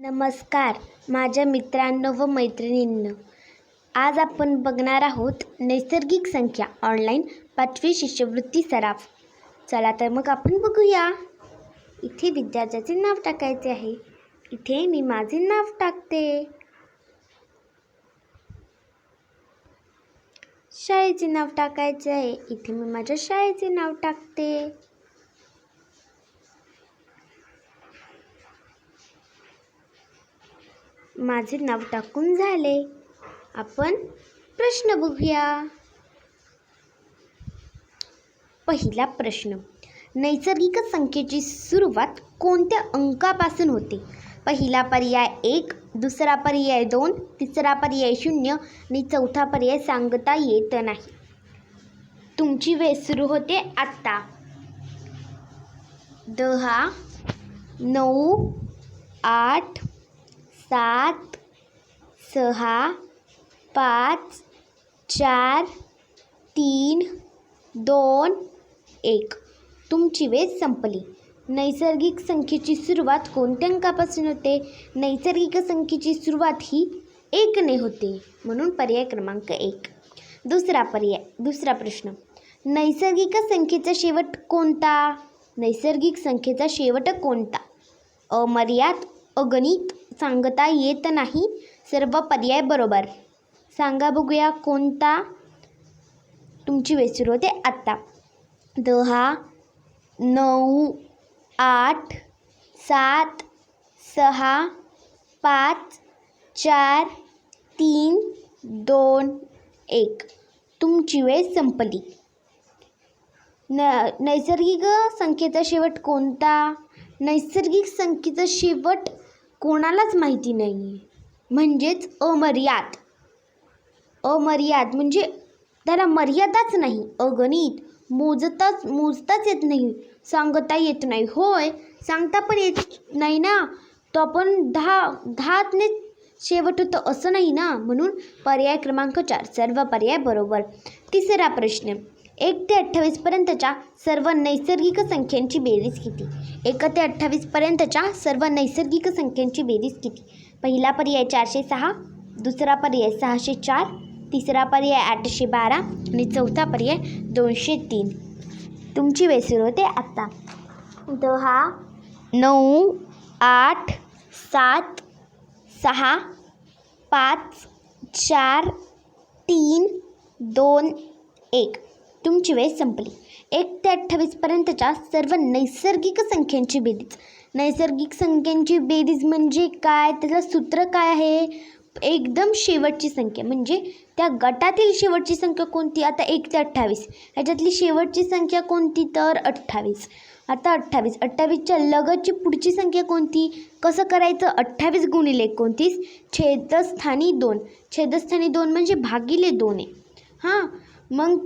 नमस्कार माझ्या मित्रांनो व मैत्रिणींनो. आज आपण बघणार आहोत नैसर्गिक संख्या ऑनलाईन 5वी शिष्यवृत्ती सराव. चला तर मग आपण बघूया. इथे विद्यार्थ्याचे नाव टाकायचे आहे. इथे मी माझे नाव टाकते. शाळेचे नाव टाकायचे आहे. इथे मी माझ्या शाळेचे नाव टाकते. माझे नाव टाकून झाले. आपण प्रश्न बघूया. पहिला प्रश्न, नैसर्गिक संख्येची सुरुवात कोणत्या अंकापासून होते? पहिला पर्याय 1, दुसरा पर्याय 2, तिसरा पर्याय 0 आणि चौथा पर्याय सांगता येत नाही. तुमची वेळ सुरू होते आता. 10, 9, 8, 7, 6, 5, 4, 3, 2, 1. तुमची वेळ संपली. नैसर्गिक संख्येची सुरुवात कोणत्या अंकापासून होते? नैसर्गिक संख्येची सुरुवात ही 1 ने होते, म्हणून पर्याय क्रमांक 1. दुसरा प्रश्न, नैसर्गिक संख्येचा शेवट कोणता? नैसर्गिक संख्येचा शेवट कोणता? अमर्याद, अगणित, सांगता येत नाही, सर्व पर्याय बरोबर. सांगा बघूया कोणता? तुमची वेळ सुरू होते आत्ता. 10, 9, 8, 7, 6, 5, 4, 3, 2, 1. तुमची वेळ संपली. नैसर्गिक संख्येचा शेवट कोणता? नैसर्गिक संख्येचा शेवट कोणालाच माहिती नाही, म्हणजेच अमर्याद. अमर्याद म्हणजे त्याला मर्यादाच नाही. अगणित, मोजताच येत नाही, सांगता येत नाही. होय, सांगता पण येत नाही ना. तो आपण 10ने शेवट होतं असं नाही ना, म्हणून पर्याय क्रमांक 4, सर्व पर्याय बरोबर. तिसरा प्रश्न, 1 ते 28 पर्यंतच्या सर्व नैसर्गिक संख्यांची बेरीज किती? 1 ते 28 पर्यंतच्या सर्व नैसर्गिक संख्यांची बेरीज किती? पहिला पर्याय 406, दुसरा पर्याय 604, तिसरा पर्याय 812 आणि चौथा पर्याय 203. तुमची वेळ सुरू होते आता. 10, 9, 8, 7, 6, 5, 4, 3, 2, 1. तुमची वेळ संपली. 1 ते 28 पर्यंतच्या सर्व नैसर्गिक संख्यांची बेरीज. नैसर्गिक संख्यांची बेरीज म्हणजे काय? त्याचं सूत्र काय आहे? एकदम शेवटची संख्या म्हणजे त्या गटातील शेवटची संख्या कोणती? आता 1 ते 28 ह्याच्यातली शेवटची संख्या कोणती? तर 28. आता 28च्या लगतची पुढची संख्या कोणती? कसं करायचं? 28 गुणिले 29 छेदस्थानी 2. छेदस्थानी 2 म्हणजे भागिले 2 आहे. हां, मग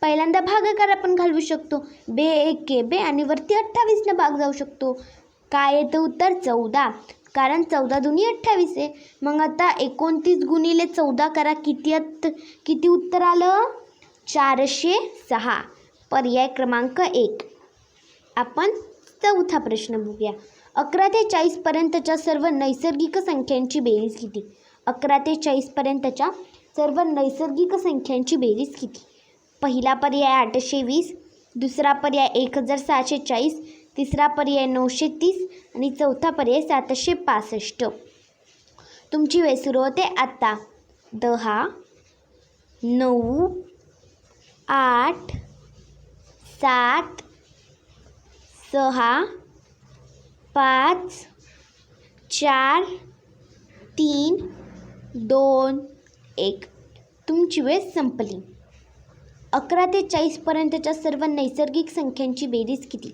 पहिल्यांदा भागाकार आपण घालवू शकतो. 2 1 बे आणि वरती 28ने भाग जाऊ शकतो. काय येतं उत्तर? 14, कारण 14 दुनी 28 आहे. मग आता 29 गुणिले 14 करा. किती उत्तर आलं? 406. पर्याय क्रमांक 1. आपण चौथा प्रश्न बघूया. 11 ते 40 पर्यंतच्या सर्व नैसर्गिक संख्यांची बेरीज किती? 11 ते 40 पर्यंतच्या सर्व नैसर्गिक संख्यांची बेरीज किती? पहिला पर्याय 820, दुसरा पर्याय 1640, तिसरा पर्याय 930 आणि चौथा पर्याय 765. तुमची वेळ सुरू होते आता. 10, 9, 8, 7, 6, 5, 4, 3, 2, 1. तुमची वेळ संपली. 11 ते 40 पर्यंतच्या सर्व नैसर्गिक संख्यांची बेरीज किती?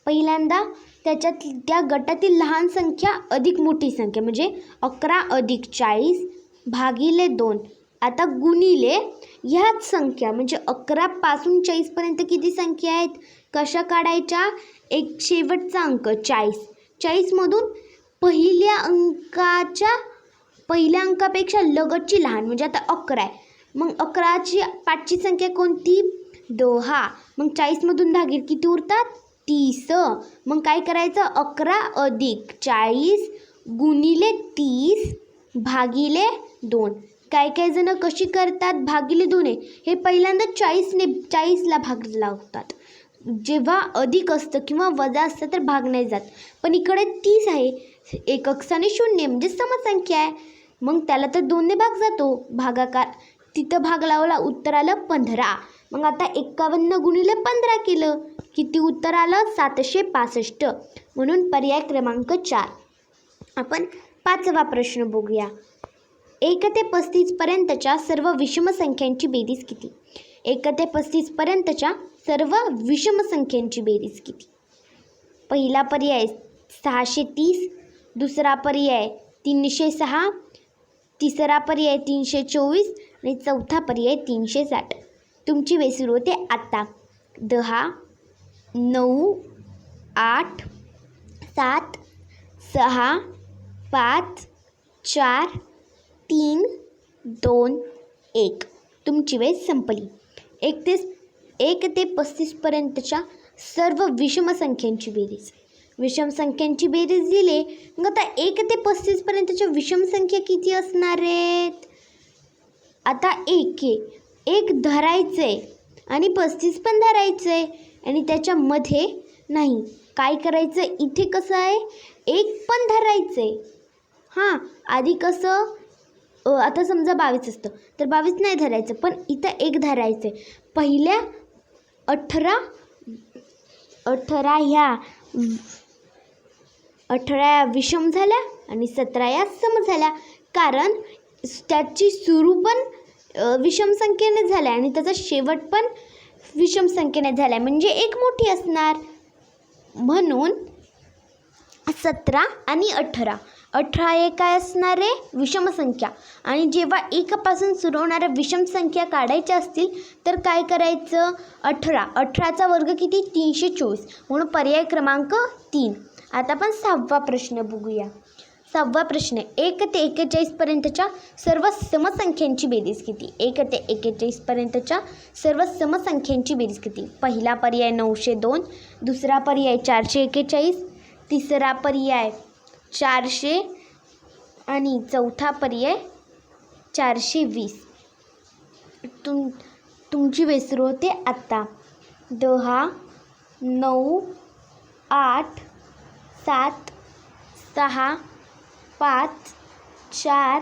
पहिल्यांदा त्या गटातील लहान संख्या अधिक मोठी संख्या म्हणजे 11 अधिक 40 भागिले 2. आता गुणिले ह्याच संख्या म्हणजे 11 पासून 40 पर्यंत किती संख्या आहेत? कशा काढायच्या? एक शेवटचा अंक 40. 40मधून पहिल्या अंकापेक्षा लगतची लहान म्हणजे आता 11 आहे. मग 11ची 5ची संख्या कोणती? 10. मग 40मधून 10 गेले किती उरतात? 30. मग काय करायचं? 11 अधिक 40 गुणिले 30 भागिले 2. काही काही जण कशी करतात, भागिले 2 आहे हे पहिल्यांदा 40ला भाग लावतात. जेव्हा अधिक असतं किंवा वजा असतं तर भाग नाही जात, पण इकडे 30 आहे, एकक स्थानी 0 म्हणजे समसंख्या आहे, मग त्याला तर 2ने भाग जातो. भागाकार तिथं भाग लावला, उत्तर आलं 15. मग आता 51 गुणिले 15 केलं, किती उत्तर आलं? 765. म्हणून पर्याय क्रमांक 4. आपण 5वा प्रश्न बघूया. 1 ते 35 पर्यंतच्या सर्व विषम संख्यांची बेरीज किती? 1 ते 35 पर्यंतच्या सर्व विषम संख्यांची बेरीज किती? पहिला पर्याय 630, दुसरा पर्याय 306, तिसरा पर्याय 324 आणि चौथा पर्याय 360. तुमची वेळ सुरू होते आत्ता. 10, 9, 8, 7, 6, 5, 4, 3, 2, 1. तुमची वेळ संपली. 1 ते 35 पर्यंतच्या सर्व विषम संख्यांची बेरीज. विषम संख्यांची बेरीज दिली. मग आता 1 ते 35 पर्यंतच्या विषम संख्या किती असणार आहेत? आता 1 धरायचं आहे आणि 35 पण धरायचं आहे आणि त्याच्यामध्ये नाही काय करायचं, इथे कसं आहे 1 पण धरायचं आहे. हां, आधी कसं आता समजा 22 असतं तर 22 नाही धरायचं, पण इथं 1 धरायचं आहे. पहिल्या 18 ह्या 18 विषम झाल्या आणि 17 या सम झाल्या, कारण त्याची सुरू पण विषम संख्येने झाल्या आणि त्याचा शेवट पण विषम संख्येने झाला, म्हणजे 1 मोठी असणार. म्हणून 17 आणि 18 हे काय असणार आहे? विषम संख्या. आणि जेव्हा 1 पासून सुरू होणाऱ्या विषम संख्या काढायच्या असतील तर काय करायचं? 18चा वर्ग किती? 324. म्हणून पर्याय क्रमांक 3. आता आपण 6वा प्रश्न बघूया. 6वा प्रश्न, 1 ते 41 पर्यंतच्या सर्व समसंख्यांची बेरीज किती? 1 ते 41 पर्यंतच्या सर्व समसंख्यांची बेरीज किती? पहिला पर्याय 902, दुसरा पर्याय 441, तिसरा पर्याय 400 आणि चौथा पर्याय 420. तुमची वेळ सुरू होते आत्ता. 10, 9, 8, 7, 6, 5, 4,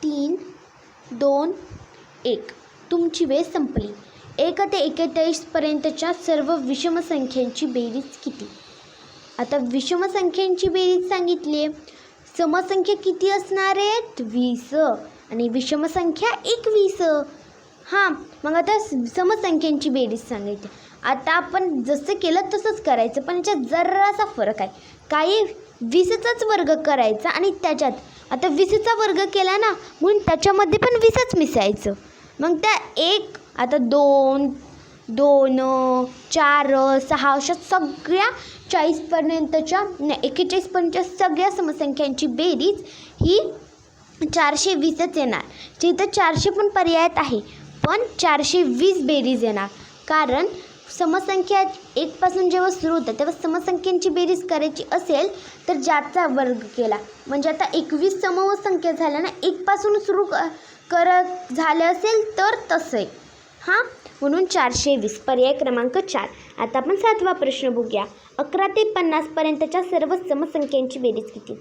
3, 2, 1. तुमची वेळ संपली. 1 ते 41 पर्यंतच्या सर्व विषम संख्यांची बेरीज किती? आता विषम संख्यांची बेरीज सांगितली आहे. समसंख्या किती असणार आहेत? 20 आणि विषम संख्या 21. हां, मग आता समसंख्यांची बेरीज सांगायची. आता आपण जसं केलं तसंच करायचं, पण याच्यात जरासा फरक आहे. काही 20चाच वर्ग करायचा आणि त्याच्यात आता 20चा वर्ग केला ना, म्हणून त्याच्यामध्ये पण 20च मिसळायचं. मग त्या 1 आता 2, 4, 6 अशा सगळ्या 41 पर्यंतच्या सगळ्या समसंख्यांची बेरीज ही 420च येणार. जिथं 400 पण पर्यायात आहे, पण 420 बेरीज येणार. कारण समसंख्या 1 पासून जेव्हा सुरू होतं तेव्हा समसंख्यांची बेरीज करायची असेल तर ज्याचा वर्ग केला, म्हणजे आता 21 समसंख्या झाल्या ना, 1 पासून सुरू झालं असेल तर तसं आहे. हां, म्हणून 420 पर्याय क्रमांक 4. आता आपण 7वा प्रश्न बघूया. 11 ते 50 पर्यंतच्या सर्व समसंख्यांची बेरीज किती?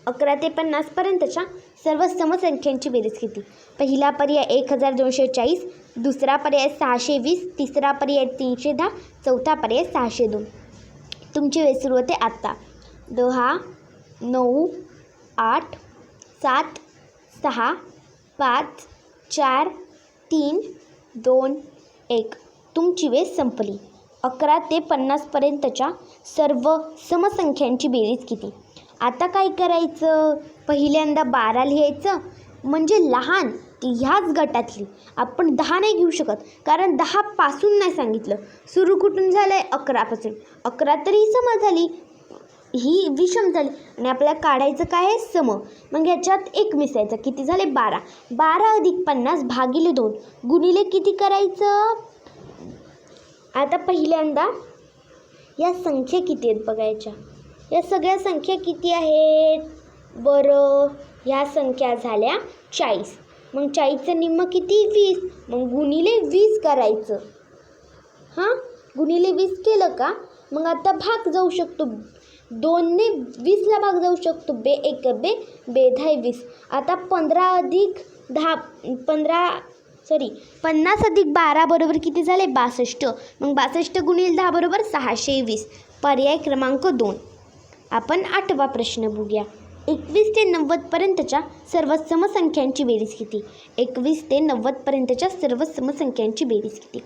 11 ते 50 पर्यंतच्या सर्व समसंख्यांची बेरीज किती? पहिला पर्याय 1240, दुसरा पर्याय 620, तिसरा पर्याय 310, चौथा पर्याय 602. तुमची वेळ सुरू होते आत्ता. 10, 9, 8, 7, 6, 5, 4, 3, 2, 1. तुमची वेळ संपली. 11 ते 50 पर्यंतच्या सर्व समसंख्यांची बेरीज किती? आता काय करायचं? पहिल्यांदा 12 लिहायचं, म्हणजे लहान ह्याच गटातली. आपण 10 नाही घेऊ शकत, कारण 10 पासून नाही सांगितलं. सुरू कुठून झालं आहे? 11 पासून. 11 तर ही सम झाली, ही विषम झाली आणि आपल्याला काढायचं काय आहे? सम. मग ह्याच्यात 1 मिसळायचं. किती झाले? 12. 12 अधिक 50 भागिले 2 गुणिले किती करायचं? आता पहिल्यांदा या संख्या किती आहेत बघायच्या. या सगळ्या संख्या किती आहेत? बरं, ह्या संख्या झाल्या 40. मग 40चं निम्म किती? 20. मग गुणिले 20 करायचं. हां, गुणिले 20 केलं का मग आता भाग जाऊ शकतो. 2ने 20ला भाग जाऊ शकतो. बे 1 बे, बे 10 20. आता 50 अधिक 12 बरोबर किती झाले? 62. मग 62 गुणिले 10 बरोबर 620. पर्याय क्रमांक 2. आपण 8वा प्रश्न बघूया. 21 ते 90 पर्यंतच्या सर्व समसंख्यांची बेरीज किती? 21 ते 90 पर्यंतच्या सर्व समसंख्यांची बेरीज किती?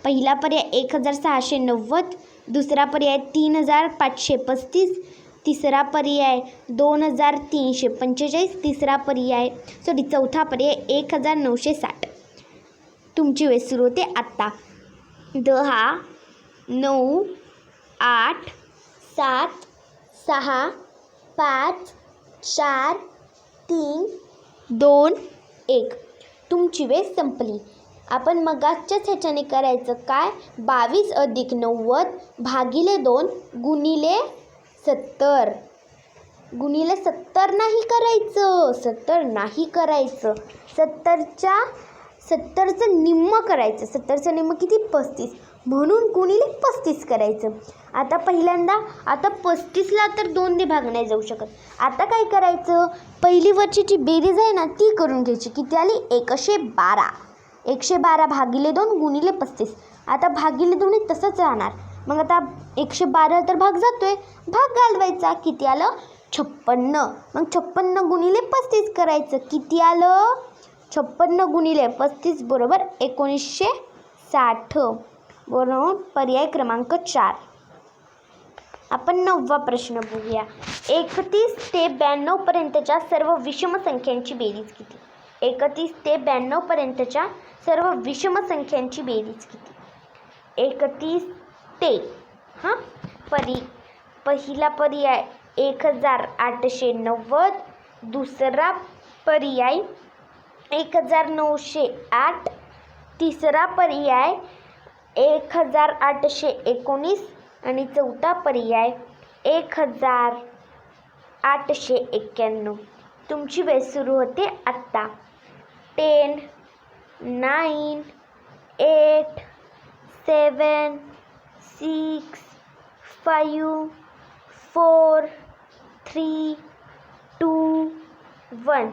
पहिला पर्याय 1690, दुसरा पर्याय 3535, तिसरा पर्याय 2345, चौथा पर्याय 1960. तुमची वेळ सुरू होते आत्ता. 10 9 8 7 6 5 4 3 2 1. तुमची वेळ संपली. आपण मगाच्याच ह्याच्याने करायचं काय? 22 अधिक 90 भागिले 2 गुणिले 70. गुणिले 70 नाही करायचं. 70 नाही करायचं. 70चं निम्म करायचं. 70चं निम्म किती? 35. म्हणून गुणिले 35 करायचं. आता पहिल्यांदा 35ला तर 2ने भाग नाही जाऊ शकत. आता काय करायचं? पहिली वरची जी बेरीज आहे ना ती करून घ्यायची. किती आली? 112. 112 भागिले 2 गुणिले 35. आता भागिले 2 तसंच राहणार. मग आता 112 तर भाग जातोय. भाग घालवायचा. किती आलं? 56. मग 56 गुणिले 35 करायचं. किती आलं? 56 गुणिले 35 बरोबर 1960. बरोबर पर्याय क्रमांक 4. आपण 9वा प्रश्न बघूया. 31 ते 92 पर्यंतच्या सर्व विषम संख्यांची बेरीज किती? 31 ते 92 पर्यंतच्या सर्व विषम संख्यांची बेरीज किती? 31 ते पहिला पर्याय 1890, दुसरा पर्याय 1908, तिसरा पर्याय 1819 आणि चौथा पर्याय 1891. तुमची वेळ सुरू होते आत्ता. 10 9 8 7 6 5 4 3 2 1.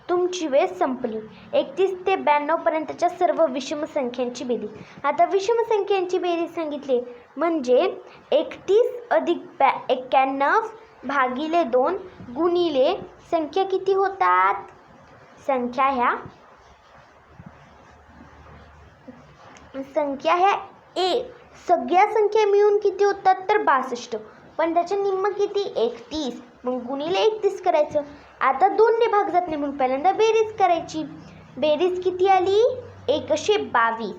तुमची वेळ संपली. 31 ते 92 पर्यंतच्या सर्व विषम संख्यांची बेरीज. आता विषम संख्यांची बेरीज सांगितली म्हणजे 31 अधिक 91 भागिले 2 गुणिले संख्या किती होतात? संख्या ह्या सगळ्या संख्या मिळून किती होतात? तर 62. पण त्याचे निम्म किती? 31. मग गुणिले 31 करायचं. आता 2ने भाग जात नाही म्हणून पहिल्यांदा बेरीज करायची. बेरीज किती आली? 122.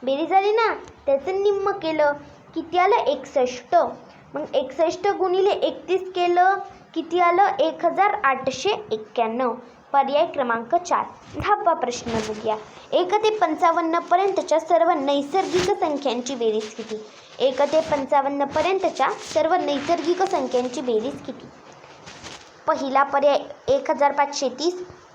बेरीज आली ना, त्याचं निम्म केलं. किती आलं? 61. मग 61 गुणिले 31 केलं. किती आलं? 1891. पर्याय क्रमांक 4. 10वा प्रश्न बघूया. 1 ते 55 पर्यंतच्या सर्व नैसर्गिक संख्यांची बेरीज किती? 1 ते 55 पर्यंतच्या सर्व नैसर्गिक संख्यांची बेरीज किती? पहिला पर्याय 1530,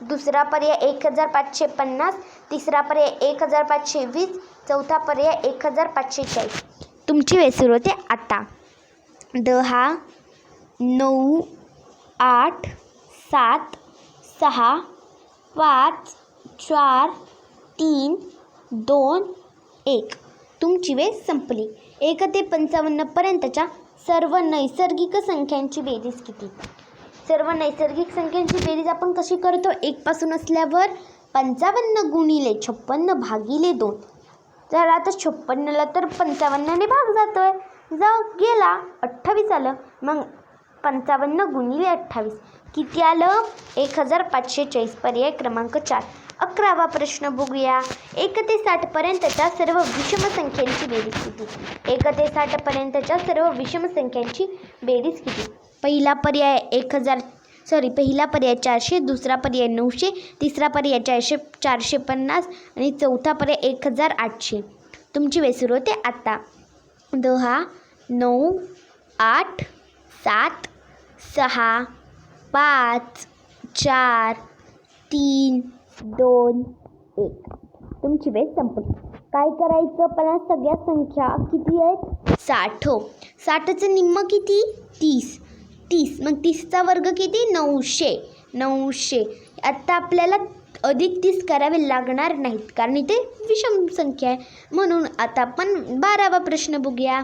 दुसरा पर्याय 1550, तिसरा पर्याय 1520, चौथा पर्याय 1540. तुमची वेळ सुरू होते आता. 10 9 8 7 6 5 4 3 2 1. तुमची वेळ संपली. 1 ते 55 पर्यंतच्या सर्व नैसर्गिक संख्यांची बेरीज किती? सर्व नैसर्गिक संख्यांची बेरीज आपण कशी करतो? 1 पासून असल्यावर 55 गुणिले 56 भागिले 2. तर आता 56ला तर 55ने भाग जातोय. गेला 28 आलं. मग 55 गुणिले 28 किती आलं? 1540. पर्याय क्रमांक 4. 11वा प्रश्न बघूया. 1 ते 60 पर्यंतच्या सर्व विषम संख्यांची बेरीज किती? 1 ते 60 पर्यंतच्या सर्व विषम संख्यांची बेरीज किती? पहिला पर्याय 400, दुसरा पर्याय 900, तिसरा पर्याय 450 आणि चौथा पर्याय 1800. तुमची वेळ सुरू होते आता. 10 9 8 7 6 5 4 3 2 1. तुमची वेळ संपली. काय करायचं? पण सगळ्या संख्या किती आहेत? 60. 60चं निम्म किती? 30. मग 30चा वर्ग किती? 900. आता आपल्याला अधिक 30 करावे लागणार नाहीत कारण इथे विषम संख्या आहे. म्हणून आता आपण 12वा प्रश्न बघूया.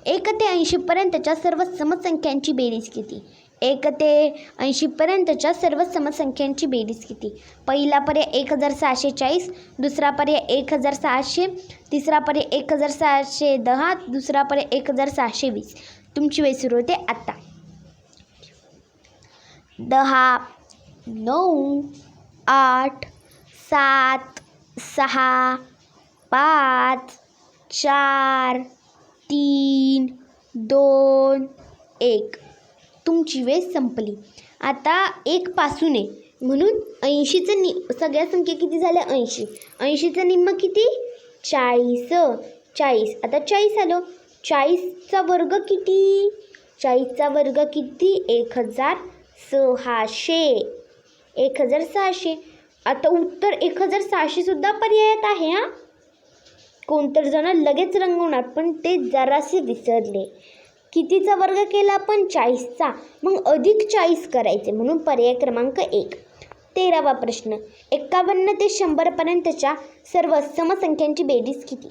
1 ते 80 पर्यंतच्या सर्व समसंख्यांची बेरीज किती? 1 ते 80 पर्यंतच्या सर्व समसंख्यांची बेरीज किती? पहिला पर्याय 1640, दुसरा पर्याय 1600, तिसरा पर्याय 1610, दुसरा पर्याय 1620. तुमची वेळ सुरू होते आत्ता. 10 9 8 7 6 5 4 3 2 1. तुमची वेळ संपली. आता 1 पासून आहे म्हणून 80चं सगळ्या संख्या किती झाल्या? 80. 80चं निम्म किती? 40. आता 40 आलं. 40चा वर्ग किती? 40चा वर्ग किती? 1600. आता उत्तर 1600 सुद्धा पर्यायात आहे. कोणतर जण लगेच रंगवणार पण ते जरासे विसरले. कितीचा वर्ग केला आपण? 40चा. मग अधिक 40 करायचे म्हणून पर्याय क्रमांक 1. 13वा प्रश्न. 51 ते 100 पर्यंतच्या सर्व समसंख्यांची बेरीज किती?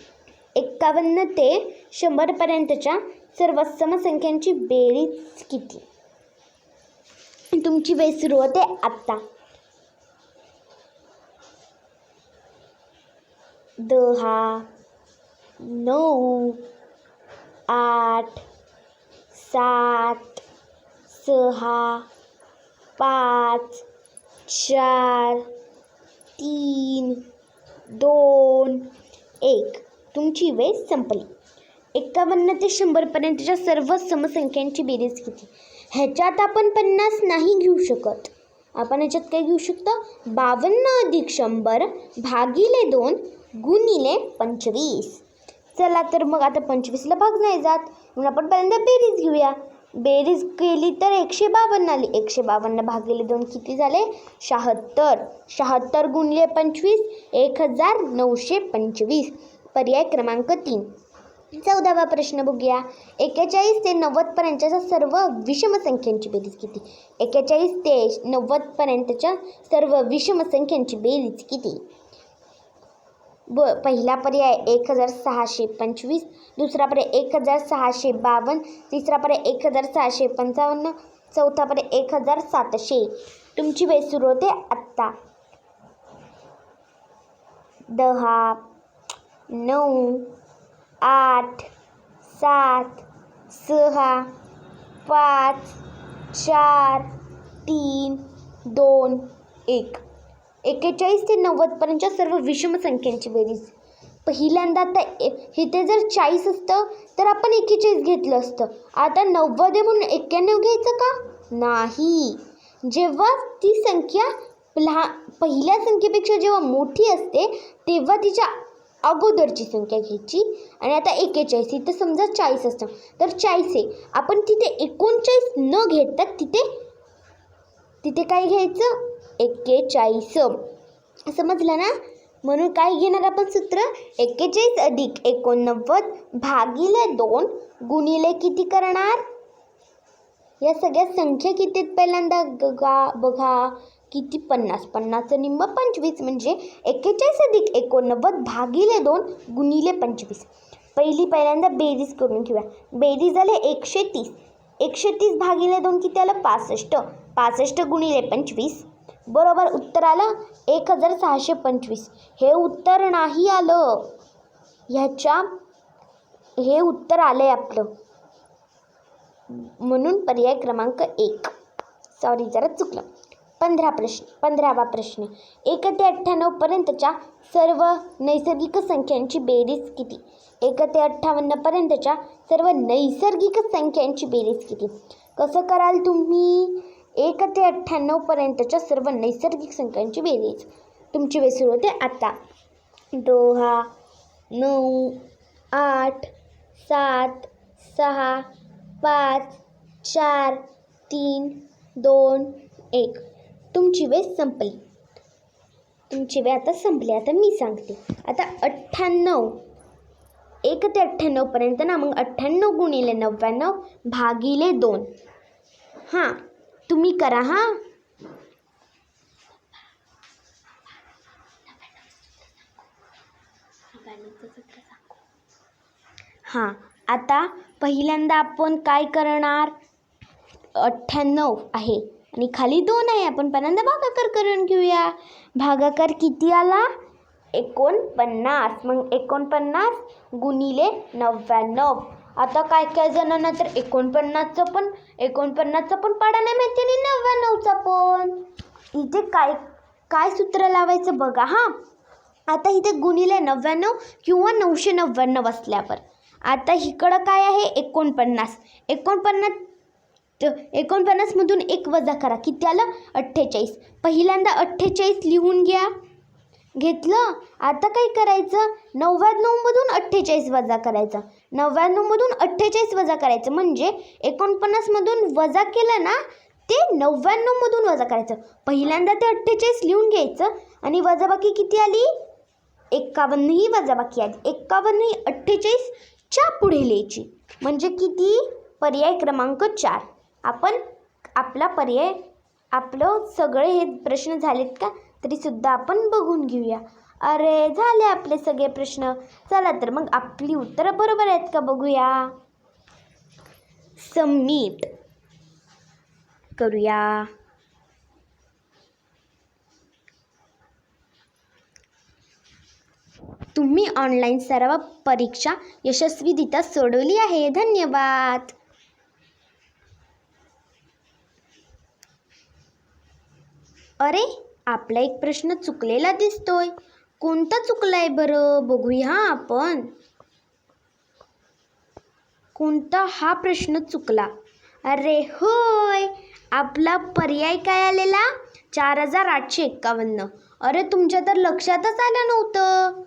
51 ते 100 पर्यंतच्या सर्व समसंख्यांची बेरीज किती? तुमची वेळ सुरू होते आत्ता. 10 9 8 7 6 5 4 3 2 1. तुमची वेळ संपली. 51 ते 100 पर्यंतच्या सर्व समसंख्यांची बेरीज किती? ह्याच्यात आपण 50 नाही घेऊ शकत. आपण ह्याच्यात काय घेऊ शकतो? 52 अधिक 100 भागिले 2 गुणिले 25. चला तर मग आता 25ला भाग नाही जात म्हणून आपण पहिल्यांदा बेरीज घेऊया. बेरीज केली तर 152 आली. 152 भागिले 2 किती झाले? 76. 76 गुणिले 25 1925. पर्याय क्रमांक 3. 14वा प्रश्न बघूया. 41 ते 90 पर्यंतच्या सर्व विषम संख्यांची बेरीज किती? 41 ते 90 पर्यंतच्या सर्व विषम संख्यांची बेरीज किती? पहिला पर्याय 1625, दुसरा पर्याय 1652, तिसरा पर्याय 1655, चौथा पर्याय 1700. तुमची वेळ सुरू होते आत्ता. 10 9 8 7 6 5 4 3 2 1. 41 ते 90 पर्यंतच्या सर्व विषम संख्यांची बेरीज. पहिल्यांदा आता इथे जर 40 असतं तर आपण 41 घेतलं असतं. आता 90 आहे म्हणून 91 घ्यायचं का? नाही. जेव्हा ती संख्या पहिल्या संख्येपेक्षा जेव्हा मोठी असते तेव्हा तिच्या अगोदरची संख्या घ्यायची. आणि आता 41 इथं समजा 40 असतं तर 40 आहे. आपण तिथे 39 न घेता तिथे काय घ्यायचं? 41. समजलं ना? म्हणून काय घेणार आपण सूत्र? 41 अधिक 89 भागिले 2 गुणिले किती करणार? या सगळ्या संख्या किती आहेत पहिल्यांदा बघा. किती? 50. 50चं निम्म 25 म्हणजे 41 अधिक 89 भागिले 2 गुणिले 25. पहिल्यांदा बेरीज करून घेऊया. बेरीज झाले 130. 130 भागिले 2 किती आलं? 65. 65 गुणिले 25 बरोबर उत्तर आलं 1625. हे उत्तर नाही आलं. हे उत्तर आलंय आपलं. म्हणून पर्याय क्रमांक 1. सॉरी जरा चुकलं. 15वा प्रश्न. 1 ते 98 पर्यंतच्या सर्व नैसर्गिक संख्यांची बेरीज किती? 1 ते 58 पर्यंतच्या सर्व नैसर्गिक संख्यांची बेरीज किती? कसं कराल तुम्ही? 1 ते 98 पर्यंतच्या सर्व नैसर्गिक संख्यांची बेरीज. तुमची वेळ सुरू होते आता. 10 9 8 7 6 5 4 3 2 1. तुमची वेळ संपली. तुमची वेळ आता संपली. आता मी सांगते. आता 98 1 ते 98पर्यंत ना, मग 98 गुणिले 99 भागिले 2. हां, तुम्ही करा. हां, आता पहिल्यांदा आपण काय करणार? 98 आहे आणि खाली 2 आहे. आपण पहिल्यांदा भागाकार करून घेऊया. भागाकार किती आला? 49. मग 49 गुणिले 99. आता काय जणांना तर 49चं पण पाडा नाही माहिती आणि 99चा पण. इथे काय सूत्र लावायचं बघा. आता इथे गुणिले 99 किंवा 999 असल्यावर. आता इकडं काय आहे? 49. 49मधून 1 वजा करा. किती आलं? 48. पहिल्यांदा 48 लिहून घेतलं. आता काय करायचं? 99मधून 48 वजा करायचं. 99मधून 48 वजा करायचं म्हणजे 49मधून वजा केलं ना, ते 99मधून वजा करायचं. पहिल्यांदा ते 48 लिहून घ्यायचं आणि वजाबाकी किती आली? 51 ही वजाबाकी आली. 51 ही 48च्या पुढे लिहायची. म्हणजे किती? पर्याय क्रमांक 4. आपण आपलं सगळे हे प्रश्न झालेत का? तरीसुद्धा आपण बघून घेऊया. अरे झाले आपले सगळे प्रश्न. चला तर मग आपली उत्तरं बरोबर आहेत का बघूया. सबमिट करूया. तुम्ही ऑनलाईन सराव परीक्षा यशस्वीरित्या सोडवली आहे. धन्यवाद. अरे आपला एक प्रश्न चुकलेला दिसतोय. कोणता चुकलाय बरं? बघूया आपण. कोणता हा प्रश्न चुकला? अरे होय, आपला पर्याय काय आलेला? 4851. अरे तुमच्या तर लक्षातच आलं नव्हतं.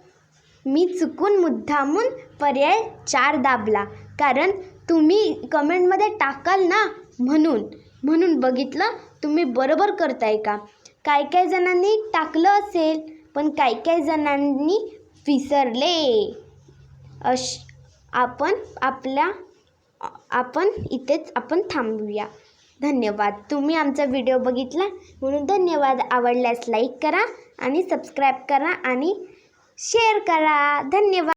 मी चुकून मुद्दामून पर्याय 4 दाबला, कारण तुम्ही कमेंटमध्ये टाकाल ना, म्हणून बघितलं तुम्ही बरोबर करताय का. काय जणांनी टाकलं असेल, पण काय जणांनी विसरले. आपण इथेच थांबूया. धन्यवाद. तुम्ही आमचा व्हिडिओ बघितला म्हणून धन्यवाद. आवडल्यास लाईक करा आणि सबस्क्राईब करा आणि शेअर करा. धन्यवाद.